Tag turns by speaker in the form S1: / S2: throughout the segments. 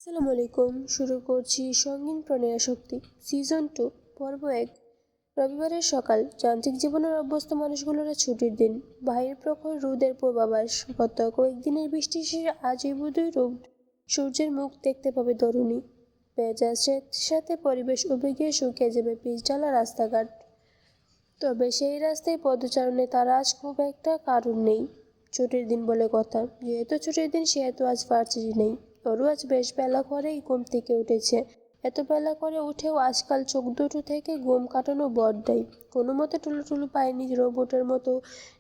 S1: আসসালামু আলাইকুম। শুরু করছি সঙ্গীন প্রণয়াশক্তি সিজন 2 পর্ব 1। রবিবারের সকাল। যান্ত্রিক জীবনের অভ্যস্ত মানুষগুলোর ছুটির দিন। বাইরের প্রখর রোদের পূর্বাভাস। গত কয়েকদিনের বৃষ্টি শেষে আজই বোধহয় সূর্যের মুখ দেখতে পাবে তরুণী। ভেজা সাথে পরিবেশ উবে গিয়ে শুকিয়ে যাবে পিচঢালা রাস্তাঘাট। তবে সেই রাস্তায় পদচারণে তার আজ খুব একটা কারণ নেই। ছুটির দিন বলে কথা, যেহেতু ছুটির দিন সেহেতু আজ ভার্সিটি নেই। ওরও আজ বেশ বেলা করেই ঘুম থেকে উঠেছে। এত বেলা করে উঠেও আজকাল চোখ দুটো থেকে ঘুম কাটানো বড্ডাই। কোনো মতে টুলু পায়নি রোবটের মতো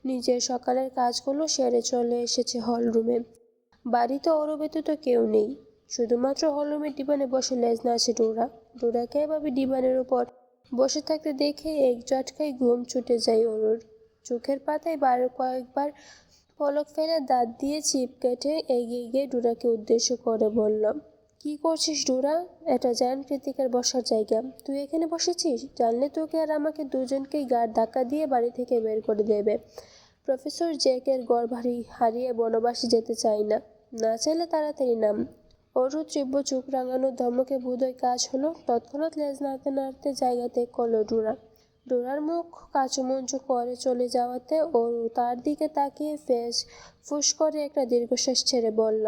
S1: নিজের সকালের কাজগুলো সেরে চলে এসেছে হলরুমে। বাড়িতে ওরও ব্যতীত কেউ নেই। শুধুমাত্র হলরুমের ডিবানে বসে লেজ নাড়ছে ডোরা। ডোরাকে এভাবে ডিবানের উপর বসে থাকতে দেখে এক ঝটকায় ঘুম ছুটে যায় ওর। চোখের পাতায় কয়েকবার পলক ফেলে দাঁত দিয়ে চিপ কেটে এগিয়ে গিয়ে ডোরাকে উদ্দেশ্য করে বলল, কি করছিস ডোরা? এটা জায়ান কৃতিকের বসার জায়গা। তুই এখানে বসেছিস? জানলে তোকে আর আমাকে দুজনকেই গাড় ধাক্কা দিয়ে বাড়ি থেকে বের করে দেবে। প্রফেসর জ্যাকের ঘর হারিয়ে বনবাসী যেতে চাই না। না চাইলে তাড়াতাড়ি নাম। ওরও তীব্র চোখ রাঙানো ধমকে বোধহয় কাজ হলো। তৎক্ষণাৎ লেজ নাড়তে নাড়তে জায়গা ত্যাগ করল ডোরা। ডোরার মুখ কাচুমঞ্চু করে চলে যাওয়াতে ওর তার দিকে তাকিয়ে ফুস করে একটা দীর্ঘশ্বাস ছেড়ে বলল,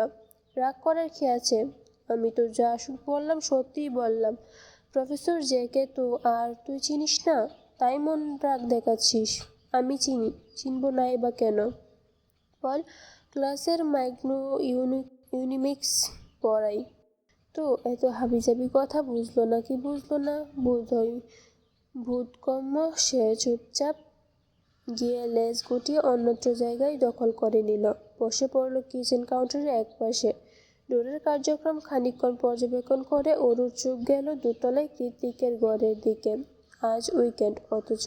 S1: রাগ করার কি আছে? আমি তো যা বললাম সত্যিই বললাম। প্রফেসর জেকে তো আর তুই চিনিস না, তাই মন রাগ দেখাচ্ছিস। আমি চিনি, চিনব নাই বা কেন? বল। ক্লাসের ইউনিমিক্স পড়াই তো। এত হাবিজাবি কথা বুঝলো না কি বুঝলো না বোধহয় বোধগম্য। সে চুপচাপ গিয়ে লেজ গুটিয়ে অন্যত্র জায়গায় দখল করে নিল। বসে পড়ল কিচেন কাউন্টারের এক পাশে। ডোরের কার্যক্রম খানিকক্ষণ পর্যবেক্ষণ করে অরুর চোখ গেল দোতলায় কৃতিকের ঘরের দিকে। আজ উইকেন্ড, অথচ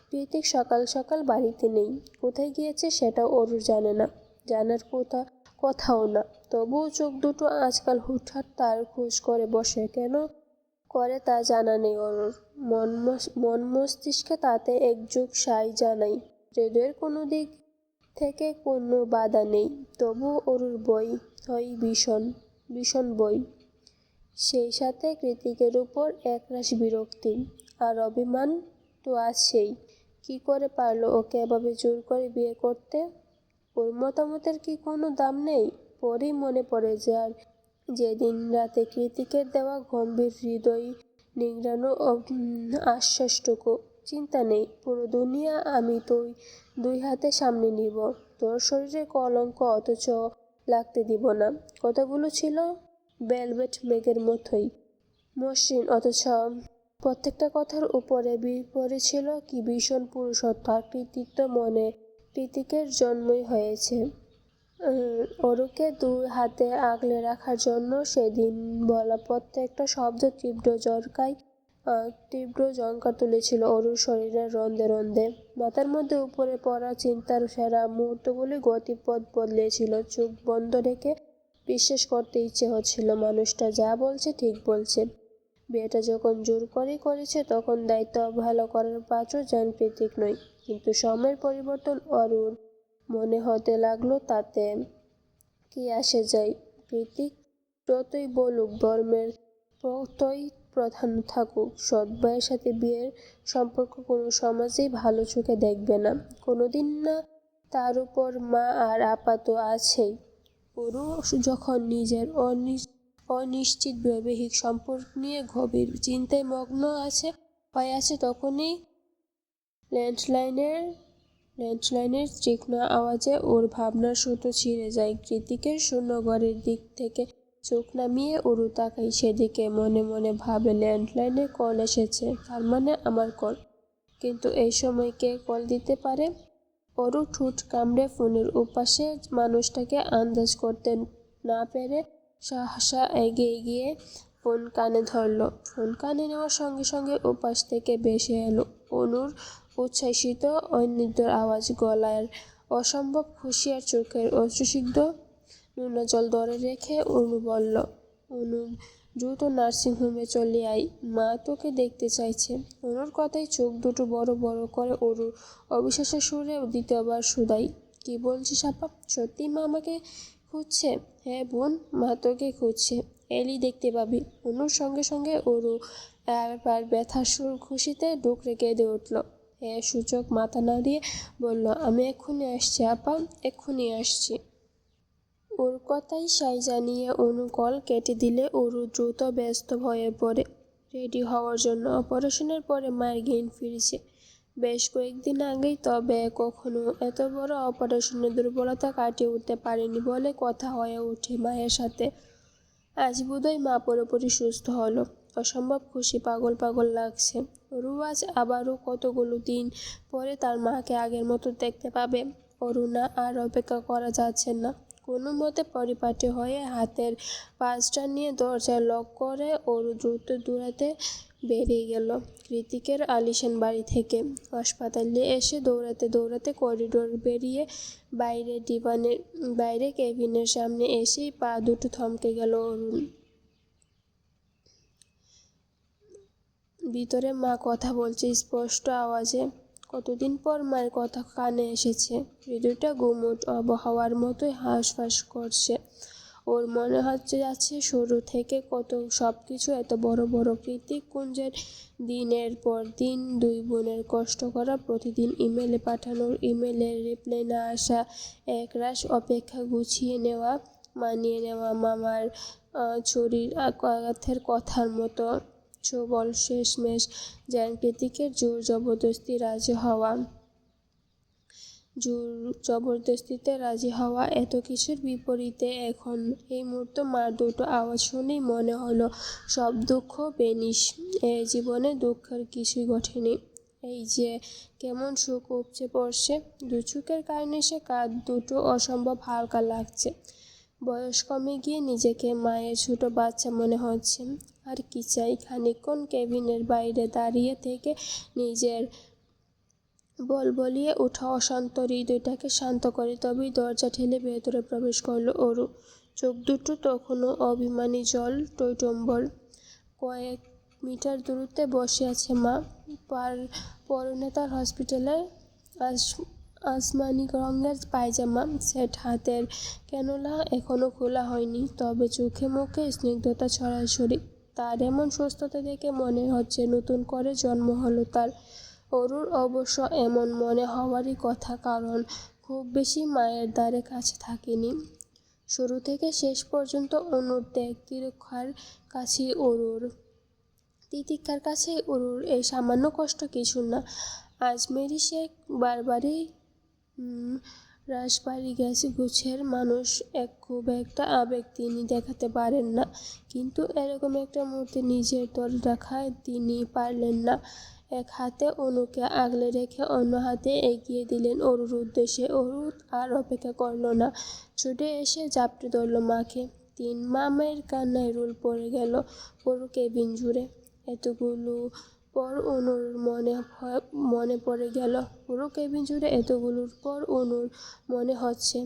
S1: কৃতিক সকাল সকাল বাড়িতে নেই। কোথায় গিয়েছে সেটাও অরুর জানে না, জানার কথাও না। তবুও চোখ দুটো আজকাল হুটহাট তার খোঁজ করে বসে। কেন করে তা জানা নেই অরুর। মন মস্তিষ্কে তাতে একযোগ সাই জানাই। হৃদয়ের কোনো দিক থেকে কোনো বাধা নেই। তবু অরুর বই হয় ভীষণ ভীষণ বই। সেই সাথে কৃতিকের উপর একরাশ বিরক্তি আর অভিমান তো আছেই। কি করে পারল ওকে এভাবে জোর করে বিয়ে করতে? ওর মতামতের কি কোনো দাম নেই? পরেই মনে পড়ে যার যেদিন রাতে কৃতিকের দেওয়া গম্ভীর হৃদয় নিংড়ানো আশ্বাসটুকু। চিন্তা নেই, পুরো দুনিয়া আমি দুই হাতে সামনে নিব। তোর শরীরে কলঙ্ক অথচ লাগতে দিব না। কথাগুলো ছিল ভেলভেট মেঘের মতোই মসৃণ, অথচ প্রত্যেকটা কথার উপরে বিপরীত ছিল কি ভীষণ পুরুষত্ব আর কৃতিত্ব। মনে কৃতিকের জন্মই হয়েছে অরুকে দুই হাতে আগলে রাখার জন্য। সেদিন বলা প্রত্যেকটা শব্দ তীব্র ঝংকার তুলেছিল অরুর শরীরের রন্ধে রন্ধে। মাথার মধ্যে উপরে পড়া চিন্তার সেরা মুহূর্তগুলি গতিপথ বদলিয়েছিল। চোখ বন্ধ রেখে বিশ্বাস করতে ইচ্ছে হচ্ছিল মানুষটা যা বলছে ঠিক বলছে। বিয়েটা যখন জোর করেই করেছে তখন দায়িত্ব অবহেলা করার পাত্র যেন কৃতিক নয়। কিন্তু সময়ের পরিবর্তন অরুর মনে হতে লাগলো তাতে কি আসে যায়। কৃতিক যতই বলুক, ধর্মের ততই প্রধান থাকুক, সৎ ভাইয়ের সাথে বিয়ের সম্পর্ক কোনো সমাজেই ভালো চোখে দেখবে না কোনোদিন না। তার উপর মা আর আপা তো আছেই। ওরও যখন নিজের অনিশ্চিত বৈবাহিক সম্পর্ক নিয়ে গভীর চিন্তায় মগ্ন হয়ে আছে তখনই ল্যান্ডলাইনের তীক্ষ্ণ আওয়াজে ওর ভাবনার সুতো ছিঁড়ে যায়। কৃতিকের শূন্য ঘরের দিক থেকে চোখ নামিয়ে অরু তাকায় সেদিকে। মনে মনে ভাবে, ল্যান্ডলাইনে কল এসেছে, তার মানে আমার কল। কিন্তু এই সময় কে কল দিতে পারে? অরু ঠোঁট কামড়ে ফোনের ওপাশে মানুষটাকে আন্দাজ করতে না পেরে সহসা এগিয়ে গিয়ে ফোন কানে ধরল। ফোন কানে নেওয়ার সঙ্গে সঙ্গে ওপাশ থেকে ভেসে এলো অনুর উচ্ছ্বাসিত ঐনিদ্যর আওয়াজ। গলার অসম্ভব খুশি আর চোখের অশ্রুসিক্ত নোনা জল ধরে রেখে অনু বলল, অনু দ্রুত নার্সিংহোমে চলে আয়, মা তোকে দেখতে চাইছে। অনুর কথায় চোখ দুটো বড় বড় করে অরু অবিশ্বাসের সুরে দ্বিতীয়বার শুধাই, কি বলছিস আপা? সত্যি মা আমাকে খুঁজছে? হ্যাঁ বোন, মা তোকে খুঁজছে। এলি দেখতে পাবি। অনুর সঙ্গে সঙ্গে ওরু এবার ব্যথার সুর খুশিতে ডুকরে কেঁদে উঠল। সূচক মাথা নাড়িয়ে বলল, আমি এক্ষুনি আসছি আপা, এক্ষুনি আসছি। ওর কথাই সাই জানিয়ে অনু কল কেটে দিলে ওরু দ্রুত ব্যস্ত হয়ে পড়ে রেডি হওয়ার জন্য। অপারেশনের পরে মায়ের জ্ঞান ফিরেছে বেশ কয়েকদিন আগেই, তবে কখনো এত বড় অপারেশনের দুর্বলতা কাটিয়ে উঠতে পারেনি বলে কথা হয়ে ওঠে মায়ের সাথে। আজ বোধহয় মা পুরোপুরি সুস্থ হলো। অসম্ভব খুশি, পাগল পাগল লাগছে। আজ আবারও কতগুলো দিন পরে তার মাকে আগের মতো দেখতে পাবে। অরুণা আর অপেক্ষা করা যাচ্ছে না। কোনো মতে পরিপাটি হয়ে হাতের পাঁচটা নিয়ে দরজা লক করে অরু দ্রুত দৌড়াতে বেরিয়ে গেল কৃতিকের আলিশান বাড়ি থেকে। হাসপাতালে এসে দৌড়াতে দৌড়াতে করিডোর বেরিয়ে বাইরে কেবিনের সামনে এসেই পা দুটো থমকে গেল অরুণ। ভিতরে মা কথা বলছে স্পষ্ট আওয়াজে। কতদিন পর মায়ের কথা কানে এসেছে। হৃদয়টা গুমোট আবহাওয়ার মতোই হাঁসফাঁস করছে। ওর মনে হচ্ছে যাচ্ছে শুরু থেকে কত সব কিছু এত বড় বড় কৃতিক কুঞ্জের দিনের পর দিন দুই বোনের কষ্ট করা, প্রতিদিন ইমেলে পাঠানোর, ইমেলের রিপ্লাই না আসা, একরাশ অপেক্ষা, গুছিয়ে নেওয়া, মানিয়ে নেওয়া, মামার ছুরির আঘাতের কথার মতো সবল শেষমেশ যেন কৃতিকের জোর জবরদস্তিতে রাজি হওয়া। এত কিছুর বিপরীতে এখন এই মুহূর্তে মার দুটো আওয়াজ শুনেই মনে হলো সব দুঃখ বেনিশ। এ জীবনে দুঃখের কিছুই ঘটেনি। এই যে কেমন সুখ উপচে পড়ছে। দু চোখের কার্নিশে কাঁধ দুটো অসম্ভব হালকা লাগছে। বয়স কমে গিয়ে নিজেকে মায়ের ছোট বাচ্চা মনে হচ্ছে। আর কি চাই? খানিকক্ষণ কেবিনের বাইরে দাঁড়িয়ে থেকে নিজের বলবলিয়ে ওঠা অশান্ত হৃদয়টাকে শান্ত করে তবেই দরজা ঠেলে ভেতরে প্রবেশ করল অরু। চোখ দুটো তখনও অভিমানী জল টইটম্বর। কয়েক মিটার দূরত্বে বসে আছে মা। পরনে তার হসপিটালের আসমানি রঙের পায়জামা সেট, হাতের ক্যানোলা এখনো খোলা হয়নি, তবে চোখে মুখে স্নিগ্ধতা ছড়াছড়ি। তার এমন সুস্থতা দেখে মনে হচ্ছে নতুন করে জন্ম হলো তার। অরুর অবশ্য এমন মনে হওয়ারই কথা, কারণ খুব বেশি মায়ের দ্বারে কাছে থাকেনি। শুরু থেকে শেষ পর্যন্ত অনুর তিতিক্ষার কাছেই অরুর এই সামান্য কষ্ট কিছু না। আজমেরি শেখ বারবারই রাশবাড়ি গেছে গুছের মানুষ, খুব একটা আবেগ তিনি দেখাতে পারেন না, কিন্তু এরকম একটা মুহূর্তে নিজের ধরে রাখায় তিনি পারলেন না। এক হাতে অনুকে আগলে রেখে অন্য হাতে এগিয়ে দিলেন অরুর উদ্দেশ্যে। অরু আর অপেক্ষা করল না, ছুটে এসে ঝাপটে ধরল মাকে। মামের কান্নায় রোল পড়ে গেল পুরো কেবিন জুড়ে। এতগুলো পর অনুর মনে পড়ে গেল পুরো কেবিন জুড়ে এতগুলোর পর অনুর মনে হচ্ছে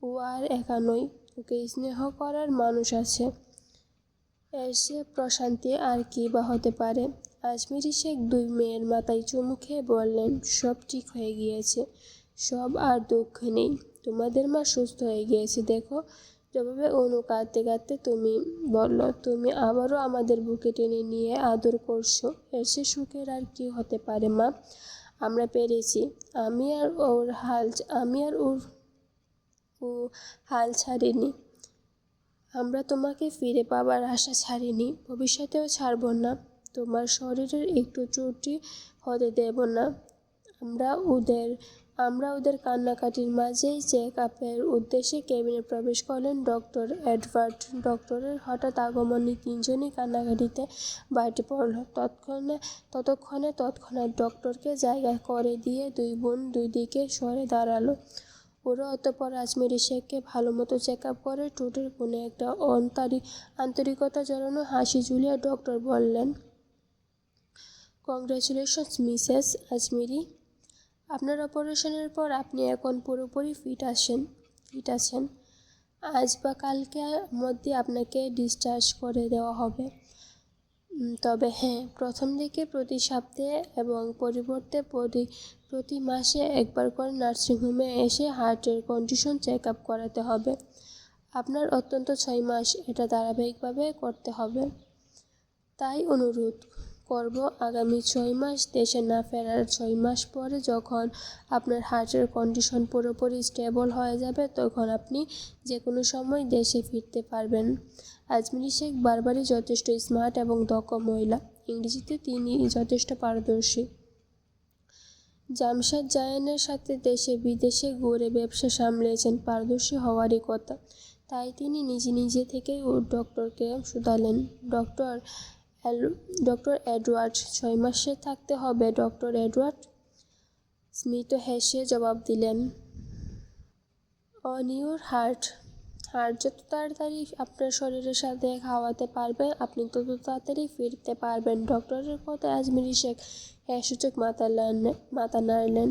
S1: ও আর একা নয়, ওকে স্নেহ করার মানুষ আছে। এর সে প্রশান্তি আর কি বা হতে পারে। আজমেরি শেখ দুই মেয়ের মাথায় চুমু খেয়ে বললেন, সব ঠিক হয়ে গিয়েছে, সব আর দুঃখ নেই। তোমাদের মা সুস্থ হয়ে গিয়েছে দেখো। জবাবে অনু কাঁদতে কাঁদতে তুমি বলল, তুমি আবারও আমাদের বুকে টেনে নিয়ে আদর করছো। এর সে সুখের আর কি হতে পারে মা। আমরা পেরেছি। আমি আর ও হাল ছাড়িনি। আমরা তোমাকে ফিরে পাবার আশা ছাড়িনি, ভবিষ্যতেও ছাড়ব না। তোমার শরীরের একটু ত্রুটি হতে দেব না। আমরা ওদের কান্নাকাটির মাঝেই চেক আপের উদ্দেশ্যে কেবিনে প্রবেশ করলেন ডক্টর এডওয়ার্ড। ডক্টরের হঠাৎ আগমনে তিনজনই কান্নাকাটিতে বাড়ি পড়ল। তৎক্ষণাৎ ডক্টরকে জায়গা করে দিয়ে দুই বোন দুই দিকে সরে দাঁড়ালো। ওরা অতঃপর আজমেরি শেখকে ভালো মতো চেক আপ করে ঠোঁটের কোণে একটা আন্তরিকতা জড়ানো হাসি ঝুলিয়ে ডক্টর বললেন, কংগ্রাচুলেশনস মিসেস আজমেরি, আপনার অপারেশনের পর আপনি এখন পুরোপুরি ফিট আছেন। আজ বা কালকের মধ্যে আপনাকে ডিসচার্জ করে দেওয়া হবে। তবে হ্যাঁ, প্রথম দিকে প্রতি সপ্তাহে এবং পরিবর্তে প্রতি মাসে একবার করে নার্সিংহোমে এসে হার্টের কন্ডিশন চেক আপ করাতে হবে। আপনার অত্যন্ত 6 মাস এটা ধারাবাহিকভাবে করতে হবে। তাই অনুরোধ করব আগামী 6 মাস দেশে না ফেরার 6 মাস পরে যখন আপনার হার্টের কন্ডিশন পুরোপুরি স্টেবল হয়ে যাবে তখন আপনি যে কোনো সময় দেশে ফিরতে পারবেন। আজমিরি শেখ বারবারই যথেষ্ট স্মার্ট এবং দক্ষ মহিলা। ইংরেজিতে তিনি যথেষ্ট পারদর্শী। জামশাদ জায়ানের সাথে দেশে বিদেশে ঘুরে ব্যবসা সামলেছেন, পারদর্শী হওয়ারই কথা। তাই তিনি নিজে থেকেই ডক্টরকে শুধালেন, ডক্টর এডওয়ার্ড, 6 মাসে থাকতে হবে ডক্টর এডওয়ার্ড? স্মিত হেসে জবাব দিলেন, অন ইউর হার্ট। যত তাড়াতাড়ি আপনার শরীরের সাথে খাওয়াতে পারবে আপনি তত তাড়াতাড়ি ফিরতে পারবেন। ডক্টরের কথায় আজমিরি শেখ সূচক মাথা নাড়লেন।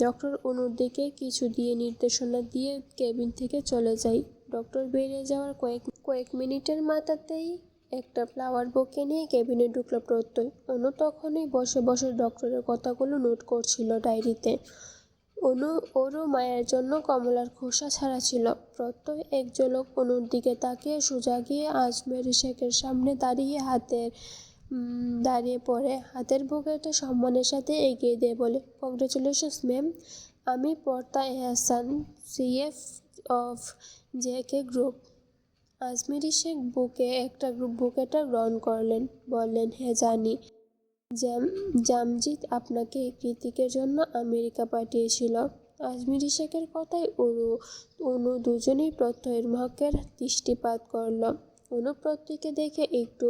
S1: ডক্টর অনুর দিকে কিছু দিয়ে নির্দেশনা দিয়ে কেবিন থেকে চলে যায়। ডক্টর বেরিয়ে যাওয়ার কয়েক মিনিটের মাথাতেই একটা ফ্লাওয়ার বুকে নিয়ে কেবিনে ঢুকল প্রত্যয়। অনু তখনই বসে বসে ডক্টরের কথাগুলো নোট করছিল ডায়েরিতে। ওরও মায়ের জন্য কমলার খোসা ছাড়া ছিল। প্রত্যয় এক ঝলক অনুর দিকে তাকিয়ে সোজা গিয়ে আজমেরি শেখের সামনে দাঁড়িয়ে পড়ে হাতের বুকেটা সম্মানের সাথে এগিয়ে দিয়ে বলে, কংগ্রেচুলেশনস ম্যাম, আমি পর্তা Ehsan, CF of JK group. Ajmeri Sheikh বুকেটা গ্রহণ করলেন, বললেন, হ্যাঁ জানি। জামজিদ আপনাকে কৃতিকের জন্য আমেরিকা পাঠিয়েছিল। আজমিরি শেখের কথায় অনু দুজনেই প্রত্যয়ের মুখের দৃষ্টিপাত করল। অনু প্রত্যয়কে দেখে একটু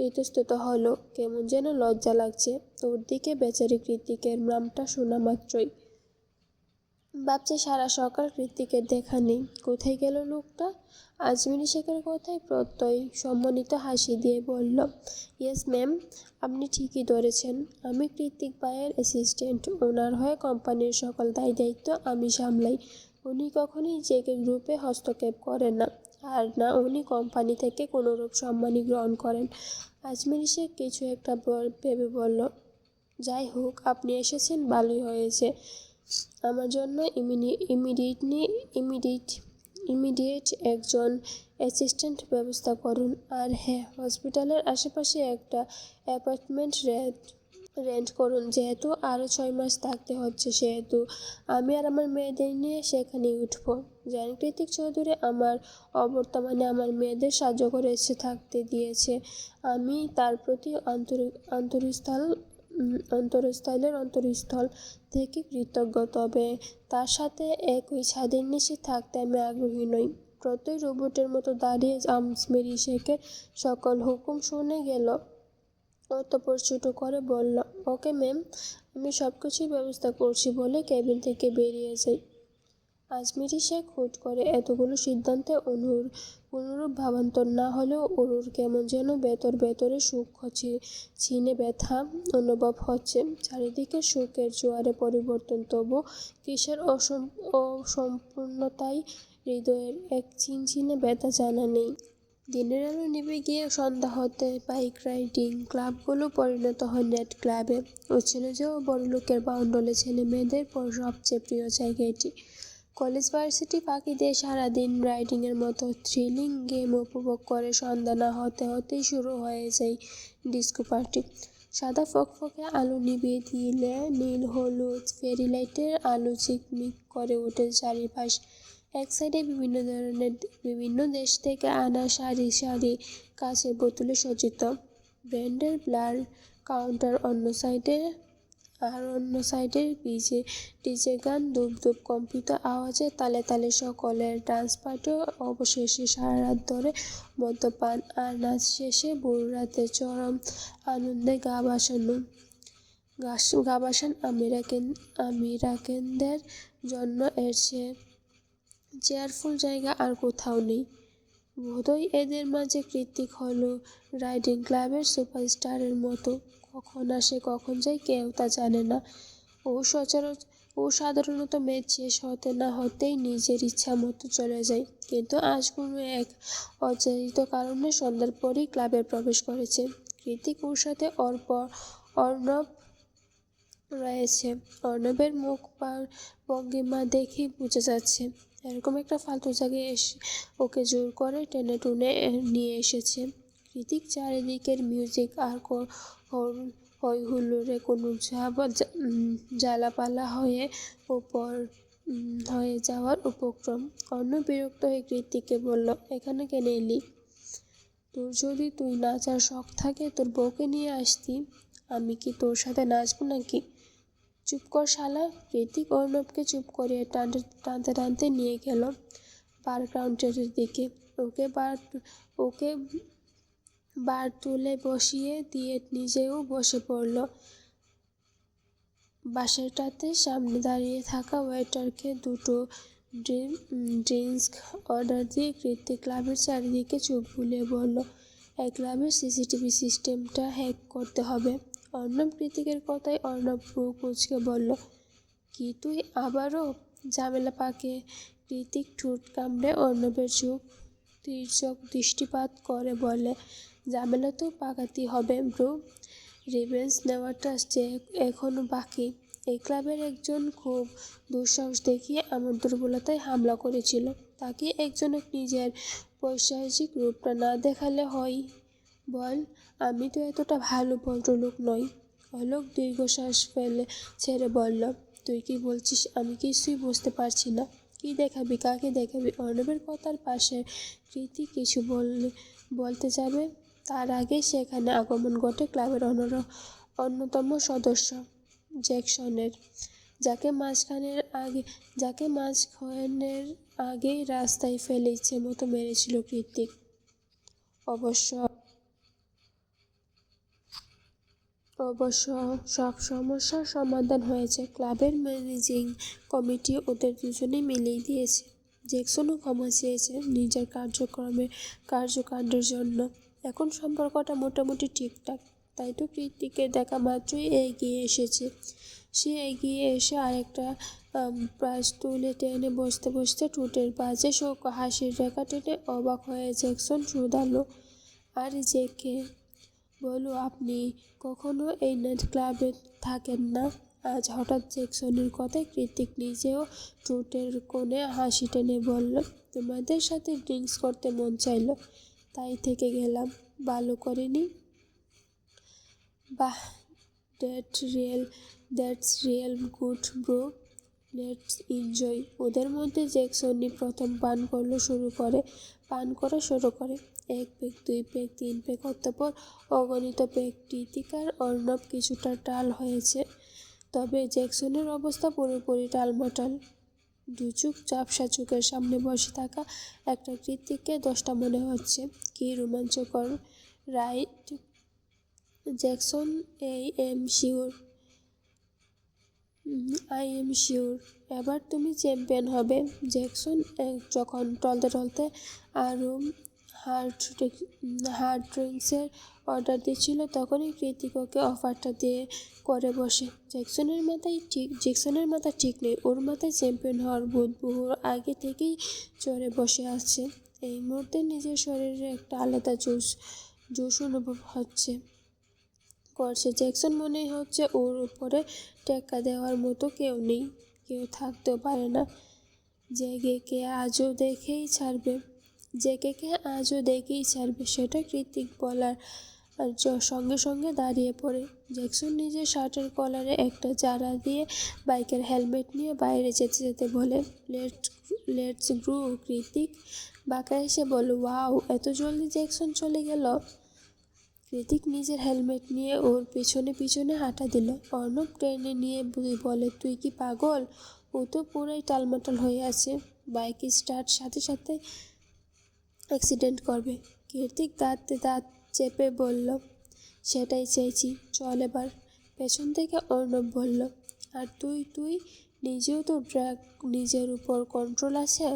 S1: ইতস্তত হলো, কেমন যেন লজ্জা লাগছে ওর দিকে বেচারি কৃতিকের নামটা শোনা মাত্রই। ভাবছে সারা সকাল কৃতিকের দেখা নেই, কোথায় গেল লোকটা? আজমিরি শেখের কথায় প্রত্যয় সম্মানিত হাসি দিয়ে বলল, ইয়েস ম্যাম, আপনি ঠিকই ধরেছেন। আমি কৃতিক ভাইয়ের অ্যাসিস্ট্যান্ট। ওনার হয়ে কোম্পানির সকল দায়িত্ব আমি সামলাই। উনি কখনোই জেকে গ্রুপে হস্তক্ষেপ করেন না, আর না উনি কোম্পানি থেকে কোনোরূপ সম্মানই গ্রহণ করেন। আজমিরি শেখ কিছু একটা ভেবে বলল, যাই হোক, আপনি এসেছেন ভালোই হয়েছে। আমার জন্য ইমিডিয়েট একজন অ্যাসিস্ট্যান্ট ব্যবস্থা করুন। আর হ্যাঁ, হসপিটালের আশেপাশে একটা অ্যাপার্টমেন্ট রেন্ট করুন। যেহেতু আরও 6 মাস থাকতে হচ্ছে, সেহেতু আমি আর আমার মেয়েদের নিয়ে সেখানেই উঠব। জানি কৃতিক চৌধুরী আমার অবর্তমানে আমার মেয়েদের সাহায্য করেছে, থাকতে দিয়েছে। আমি তার প্রতি অন্তরস্থল থেকে কৃতজ্ঞ, তবে তার সাথে একই ছাদের নিচে থাকতে আমি আগ্রহী নই। প্রত্যয় রোবটের মতো দাঁড়িয়ে আজমেরি শেখের সকল হুকুম শুনে গেল, অতঃপর ছোটো করে বলল, ওকে ম্যাম, আমি সব কিছুই ব্যবস্থা করছি বলে কেবিন থেকে বেরিয়ে যাই। আজমেরি শেখ হুট করে এতগুলো সিদ্ধান্তে অনুরূপ ভাবান্তর না হলেও ওর কেমন যেন ভেতরে সূক্ষ্ম ছিনে ব্যথা অনুভব হচ্ছে। চারিদিকে সুখের জোয়ারে পরিবর্তন, তবু কিসের অসম্পূর্ণতায় হৃদয়ের এক চিনচিনে ব্যথা জানা নেই। দিনের আলো নিভে গিয়ে সন্ধ্যা হতে বাইক রাইডিং ক্লাবগুলো পরিণত হয় নেট ক্লাবে। অচেনা যাওয়া বড়লোকের বাউন্ডলে ছেলে মেয়েদের সবচেয়ে প্রিয় জায়গা এটি। কলেজ ভার্সিটি ফাঁকি দিয়ে সারাদিন রাইডিংয়ের মতো থ্রিলিং গেম উপভোগ করে সন্ধ্যা না হতেই শুরু হয়ে যায় ডিস্কো পার্টি। সাদা ফকফকে আলো নিভিয়ে দিলে নীল হলুদ ফেরি লাইটের আলো ঝিকমিক করে ওঠে চারিপাশ। এক সাইডে বিভিন্ন দেশ থেকে আনা সারি সারি কাচের বোতলে সজ্জিত ব্র্যান্ডের ব্লার কাউন্টার, অন্য সাইডে ডিজে গান, ধূপ ধূপ কম্পিত আওয়াজে তালে তালে সকলের ডান্স পার্টি। অবশেষে সারা রাত ধরে মদ্যপান আর নাচ শেষে ভোর রাতে চরম আনন্দে গা ভাসান আমেরিকানদের জন্য এর চেয়ে চেয়ারফুল জায়গা আর কোথাও নেই। বোধহয় এদের মাঝে কৃতিক হলো রাইডিং ক্লাবের সুপারস্টারের মতো। কখন আসে কখন যায় কেউ তা জানে না। ও সাধারণত ম্যাচ শেষ হতে না হতেই নিজের ইচ্ছা মতো চলে যায়, কিন্তু আজ কোনো এক অজানিত কারণে সন্ধ্যার পরই ক্লাবে প্রবেশ করেছে। কৃতিক ওর সাথে অর্ণব রয়েছে। অর্ণবের মুখ ভঙ্গিমা দেখেই বোঝা যাচ্ছে এরকম একটা ফালতু জায়গায় এসে ওকে জোর করে টেনে টুনে নিয়ে এসেছে। কৃতিক চারিদিকের মিউজিক আর হই হুল্লোড়ে কোনো জ্বালাপালা হয়ে যাওয়ার উপক্রম। অর্ণব বিরক্ত হয়ে কৃতিককে বলল, এখানে কেন এলি? তোর যদি তুই নাচার শখ থাকে তোর বউকে নিয়ে আসতি। আমি কি তোর সাথে নাচবো নাকি? চুপ কর শালা। কৃতিক অর্ণবকে চুপ করিয়ে টানতে টানতে নিয়ে গেল বার কাউন্টারের দিকে। ওকে বার তুলে বসিয়ে দিয়ে নিজেও বসে পড়ল। বাসাটাতে সামনে দাঁড়িয়ে থাকা ওয়েটারকে দুটো ড্রিঙ্কস অর্ডার দিয়ে কৃতিক ক্লাবের চারিদিকে চোখ বুলিয়ে বলল, এই ক্লাবের সিসিটিভি সিস্টেমটা হ্যাক করতে হবে। অর্ণব কৃতিকের কথায় অর্ণব ভ্রু কুঁচকে বলল, কি তুই আবারও? ঝামেলা পাকে। কৃতিক ঠোঁট কামড়ে অর্ণবের চোখ তির্যক দৃষ্টিপাত করে বলে, ঝামেলা তো পাকাতেই হবে ব্রো। রিভেঞ্জ নেওয়াটা এখনো বাকি। এই ক্লাবের একজন খুব দুঃসাহস দেখিয়ে আমার দুর্বলতায় হামলা করেছিল। তাকে একজনের নিজের পৈশাচিক রূপটা না দেখালে হয়? বল, আমি তো এতটা ভালো ভদ্রলোক নই। অলোক দীর্ঘশ্বাস ফেলে ছেড়ে বলল, তুই কি বলছিস আমি কিছুই বুঝতে পারছি না। কি দেখাবি, কাকে দেখাবি? অর্ণবের কথার পাশে কৃতিক কিছু বলতে যাবে তার আগে সেখানে আগমন ঘটে ক্লাবের অন্যতম সদস্য জ্যাকসনের, যাকে মাঝখানের আগেই রাস্তায় ফেলে ইচ্ছে মতো মেরেছিল কৃতিক। অবশ্য অবশ্য সব সমস্যার সমাধান হয়েছে। ক্লাবের ম্যানেজিং কমিটি ওদের দুজনে মিলেই দিয়েছে। জ্যাকসনও ক্ষমা চেয়েছে নিজের কার্যকাণ্ডের জন্য। এখন সম্পর্কটা মোটামুটি ঠিকঠাক। তাই তো কৃতিকের দেখা মাত্রই এগিয়ে এসেছে। সে এগিয়ে এসে আরেকটা প্রাইজ তুলে টেনে বসতে ঠোঁটের বাজে হাসির রেখা টেনে অবাক হয়ে জ্যাকসন শুধালো, আর যে কে? বলো, আপনি কখনো এই নাইট ক্লাবে থাকেন না? আজ হঠাৎ জ্যাকসনের কথায় কৃতিক নিজেও ঠোঁটের কোণে হাসি টেনে বলল, তোমাদের সাথে ড্রিঙ্কস করতে মন চাইল, তাই থেকে গেলাম। ভালো করেনি? বাহ, that's real good bro, let's enjoy. ওদের মধ্যে জ্যাকসনই প্রথম পান করা শুরু করে। এক পেগ, দুই পেগ, তিন পেগ, অতঃপর অগণিত পেগ। কৃতিক আর অর্ণব কিছুটা টাল হয়েছে, তবে জ্যাকসনের অবস্থা পুরোপুরি টালমাটাল। দু চোখ ঝাপসা, চোখের সামনে বসে থাকা একটা কৃতিককে 10টা মনে হচ্ছে। কি রোমাঞ্চকর, right Jackson? I am sure এবার তুমি চ্যাম্পিয়ন হবে। জ্যাকসন যখন টলতে আরও হার্ড ড্রিঙ্কসের অর্ডার দিচ্ছিল তখনই কৃতিক ওকে অফারটা করে বসে। জ্যাকসনের মাথা ঠিক নেই। ওর মাথায় চ্যাম্পিয়ন হওয়ার ভূত বহু আগে থেকেই চড়ে বসে আছে। এই মুহূর্তে নিজের শরীরে একটা আলাদা জোশ অনুভব করছে। জ্যাকসন মনে হচ্ছে ওর উপরে টেক্কা দেওয়ার মতো কেউ নেই, কেউ থাকতেও পারে না। জেগে আজও দেখেই ছাড়বে সেটা কৃতিক বলার সঙ্গে সঙ্গে দাঁড়িয়ে পড়ে। জ্যাকসন নিজের শার্টের কলারে একটা জারা দিয়ে বাইকের হেলমেট নিয়ে বাইরে যেতে বলে, লেটস গ্রো। কৃতিক বাঁকা এসে বলে, ওয়াও, এত জলদি জ্যাকসন চলে গেল। কৃতিক নিজের হেলমেট নিয়ে ওর পিছনে হাঁটা দিল। অর্ণব টেনে নিয়ে বলে, তুই কি পাগল? ও তো পুরাই টালমাটাল হয়ে আছে। বাইক স্টার্ট সাথে অ্যাক্সিডেন্ট করবে। কৃতিক দাঁত চেপে বলল, সেটাই চাইছি, চল এবার। পেছন থেকে অর্ণব বলল, আর তুই নিজেও তো ড্রাগ, নিজের উপর কন্ট্রোল আছে।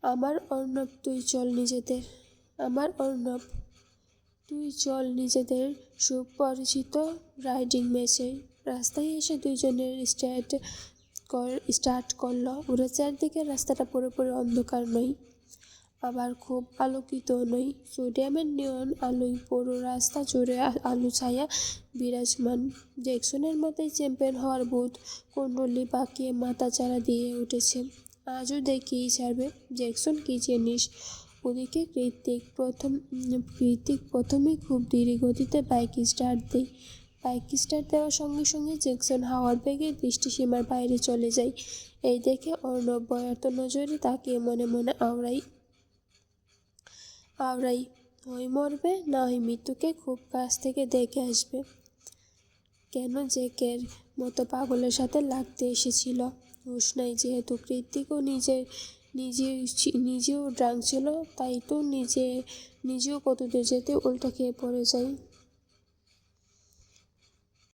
S1: আমার অর্ণব তুই চল নিজেদের সুপরিচিত রাইডিং ম্যাচে। রাস্তায় এসে দুজনের স্টার্ট করলো। ওরা চারদিকে রাস্তাটা পুরোপুরি অন্ধকার নয়, আবার খুব আলোকিতও নয়। সোডিয়ামের নিয়ন আলোয় পুরো রাস্তা জুড়ে আলো ছায়া বিরাজমান। জ্যাকসনের মাথায় চ্যাম্পিয়ন হওয়ার ভূত কুণ্ডলী বাঁকিয়ে মাথা চাড়া দিয়ে উঠেছে। আজও দেখিয়েই ছাড়বে। জ্যাকসন কি জানিস? ওদিকে কৃতিক প্রথমেই খুব ধীরে গতিতে বাইক স্টার্ট দেয়। বাইক স্টার্ট দেওয়ার সঙ্গে সঙ্গে জ্যাকসন হাওয়ার বেগে দৃষ্টিসীমার বাইরে চলে যায়। এই দেখে অর্ণব ভয়ার্ত নজরে তাকিয়ে মনে মনে আওড়াই হয় মরবে, না হয় মৃত্যুকে খুব কাছ থেকে দেখে আসবে। কেন জ্যাকের মতো পাগলের সাথে লাগতে এসেছিল? হুঁশ নাই যেহেতু। কৃতিকও নিজেও ড্রাঙ্ক ছিল, তাই তো নিজেও কত দূর যেতে উল্টো খেয়ে পড়ে যায়।